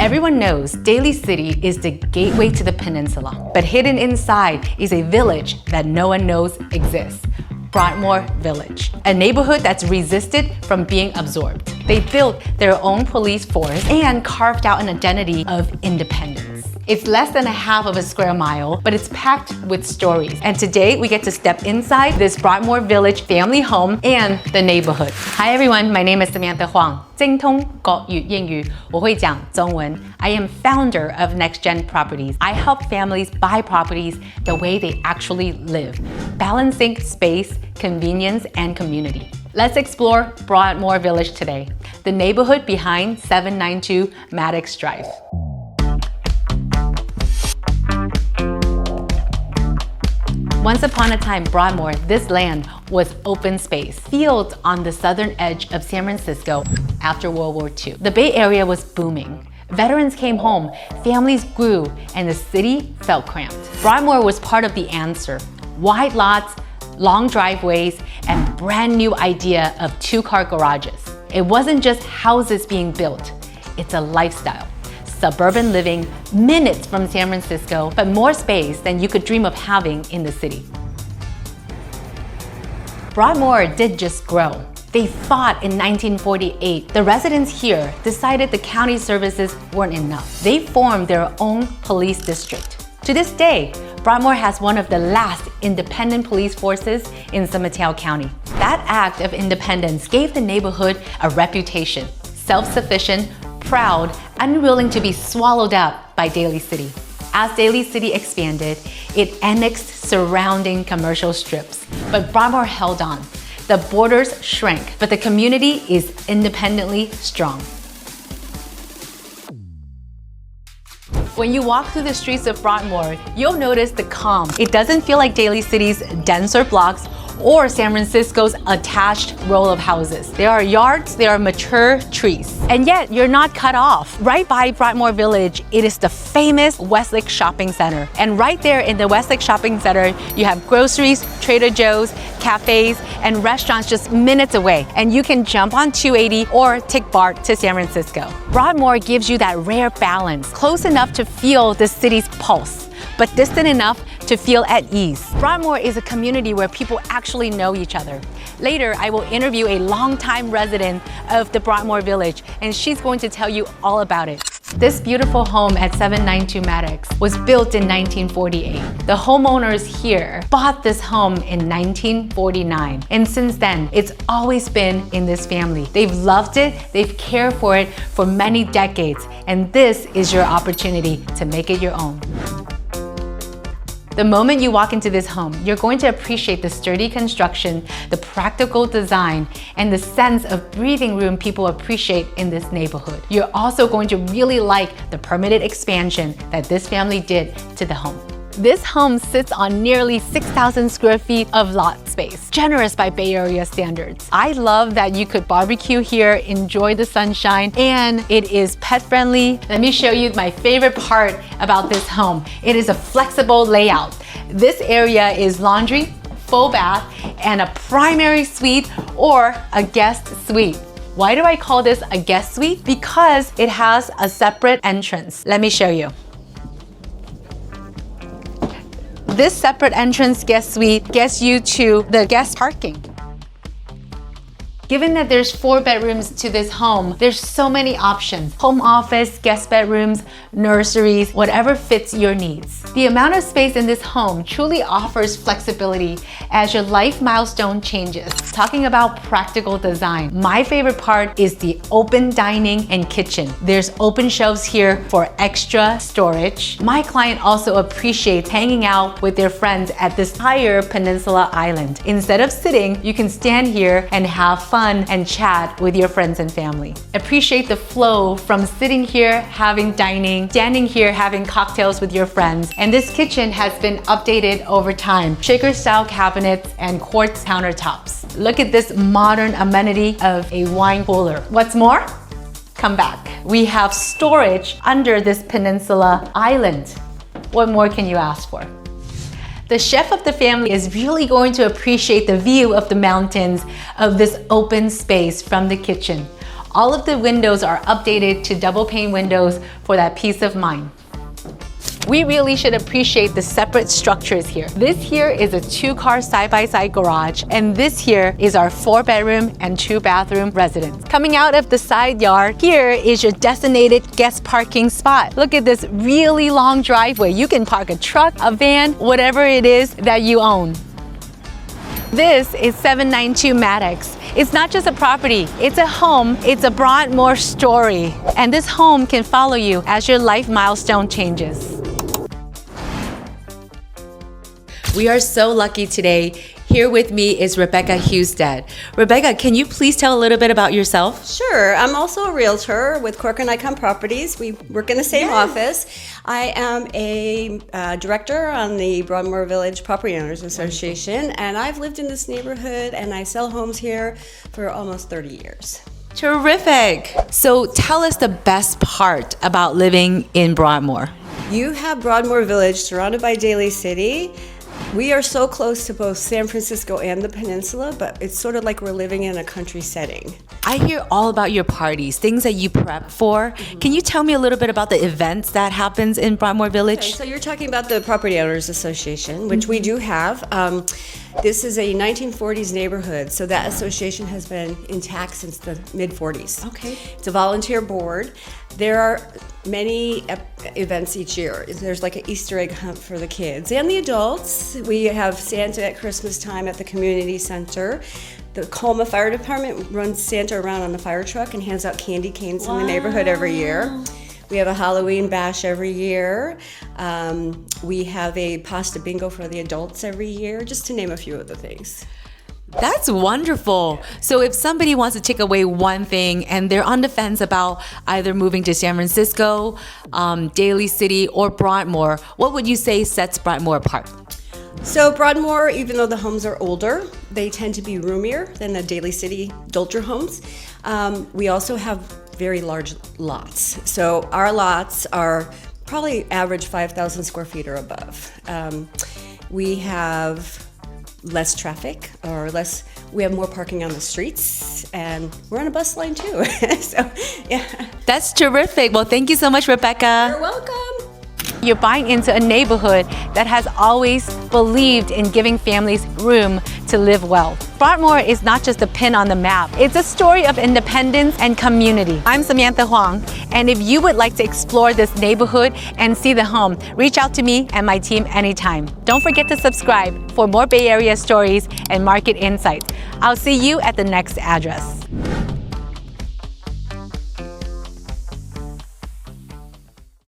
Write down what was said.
Everyone knows Daly City is the gateway to the peninsula, but hidden inside is a village that no one knows exists. Broadmoor Village, a neighborhood that's resisted from being absorbed. They built their own police force and carved out an identity of independence. It's less than a half of a square mile, but it's packed with stories. And today we get to step inside this Broadmoor Village family home and the neighborhood. Hi everyone, my name is Samantha Huang. 精通国语谚语，我会讲中文. I am founder of NextGen Properties. I help families buy properties the way they actually live, balancing space, convenience, and community. Let's explore Broadmoor Village today, the neighborhood behind 792 Maddux Drive. Once upon a time, Broadmoor, this land was open space, fields on the southern edge of San Francisco after World War II. The Bay Area was booming. Veterans came home, families grew, and the city felt cramped. Broadmoor was part of the answer. Wide lots, long driveways, and brand new idea of two-car garages. It wasn't just houses being built, it's a lifestyle. Suburban living, minutes from San Francisco, but more space than you could dream of having in the city. Broadmoor did just grow. They fought in 1948. The residents here decided the county services weren't enough. They formed their own police district. To this day, Broadmoor has one of the last independent police forces in San Mateo County. That act of independence gave the neighborhood a reputation, self-sufficient, proud, unwilling to be swallowed up by Daly City. As Daly City expanded, it annexed surrounding commercial strips, but Broadmoor held on. The borders shrank, but the community is independently strong. When you walk through the streets of Broadmoor, you'll notice the calm. It doesn't feel like Daly City's denser blocks or San Francisco's attached row of houses. There are yards, there are mature trees. And yet, you're not cut off. Right by Broadmoor Village, it is the famous Westlake Shopping Center. And right there in the Westlake Shopping Center, you have groceries, Trader Joe's, cafes, and restaurants just minutes away. And you can jump on 280 or take BART to San Francisco. Broadmoor gives you that rare balance, close enough to feel the city's pulse, but distant enough to feel at ease. Broadmoor is a community where people actually know each other. Later, I will interview a longtime resident of the Broadmoor Village, and she's going to tell you all about it. This beautiful home at 792 Maddux was built in 1948. The homeowners here bought this home in 1949. And since then, it's always been in this family. They've loved it, they've cared for it for many decades, and this is your opportunity to make it your own. The moment you walk into this home, you're going to appreciate the sturdy construction, the practical design, and the sense of breathing room people appreciate in this neighborhood. You're also going to really like the permitted expansion that this family did to the home. This home sits on nearly 6,000 square feet of lot space, generous by Bay Area standards. I love that you could barbecue here, enjoy the sunshine, and it is pet friendly. Let me show you my favorite part about this home. It is a flexible layout. This area is laundry, full bath, and a primary suite or a guest suite. Why do I call this a guest suite? Because it has a separate entrance. Let me show you. This separate entrance guest suite gets you to the guest parking. Given that there's 4 bedrooms to this home, there's so many options. Home office, guest bedrooms, nurseries, whatever fits your needs. The amount of space in this home truly offers flexibility as your life milestone changes. Talking about practical design, my favorite part is the open dining and kitchen. There's open shelves here for extra storage. My client also appreciates hanging out with their friends at this higher peninsula island. Instead of sitting, you can stand here and have fun and chat with your friends and family. Appreciate the flow from sitting here having dining, standing here having cocktails with your friends. And this kitchen has been updated over time. Shaker style cabinets and quartz countertops. Look at this modern amenity of a wine cooler. What's more? Come back. We have storage under this peninsula island. What more can you ask for? The chef of the family is really going to appreciate the view of the mountains of this open space from the kitchen. All of the windows are updated to double pane windows for that peace of mind. We really should appreciate the separate structures here. This here is a 2-car side-by-side garage, and this here is our 4-bedroom and 2-bathroom residence. Coming out of the side yard, here is your designated guest parking spot. Look at this really long driveway. You can park a truck, a van, whatever it is that you own. This is 792 Maddux. It's not just a property, it's a home, it's a Broadmoor story. And this home can follow you as your life milestone changes. We are so lucky today. Here with me is Rebecca Husted. Rebecca, can you please tell a little bit about yourself? Sure. I'm also a realtor with Corcoran Icon Properties. We work in the same office. I am a director on the Broadmoor Village Property Owners Association, and I've lived in this neighborhood and I sell homes here for almost 30 years. Terrific. So tell us the best part about living in Broadmoor. You have Broadmoor Village surrounded by Daly City. We are so close to both San Francisco and the Peninsula, but it's sort of like we're living in a country setting. I hear all about your parties, things that you prep for. Can you tell me a little bit about the events that happens in Broadmoor Village? Okay, so you're talking about the Property Owners Association, which we do have. This is a 1940s neighborhood, so that association has been intact since the mid-40s. Okay. It's a volunteer board. There are many events each year. There's like an Easter egg hunt for the kids and the adults. We have Santa at Christmas time at the community center. The Colma Fire Department runs Santa around on the fire truck and hands out candy canes in the neighborhood every year. We have a Halloween bash every year. We have a pasta bingo for the adults every year, just to name a few of the things. That's wonderful. So if somebody wants to take away one thing and they're on the fence about either moving to San Francisco, Daly City, or Broadmoor, what would you say sets Broadmoor apart? So Broadmoor, even though the homes are older, they tend to be roomier than the Daly City Dolger homes. We also have very large lots. So our lots are probably average 5,000 square feet or above. We have less traffic we have more parking on the streets, and we're on a bus line too. So, yeah. That's terrific. Well, thank you so much, Rebecca. You're welcome. You're buying into a neighborhood that has always believed in giving families room to live well. Broadmoor is not just a pin on the map. It's a story of independence and community. I'm Samantha Huang, and if you would like to explore this neighborhood and see the home, reach out to me and my team anytime. Don't forget to subscribe for more Bay Area stories and market insights. I'll see you at the next address.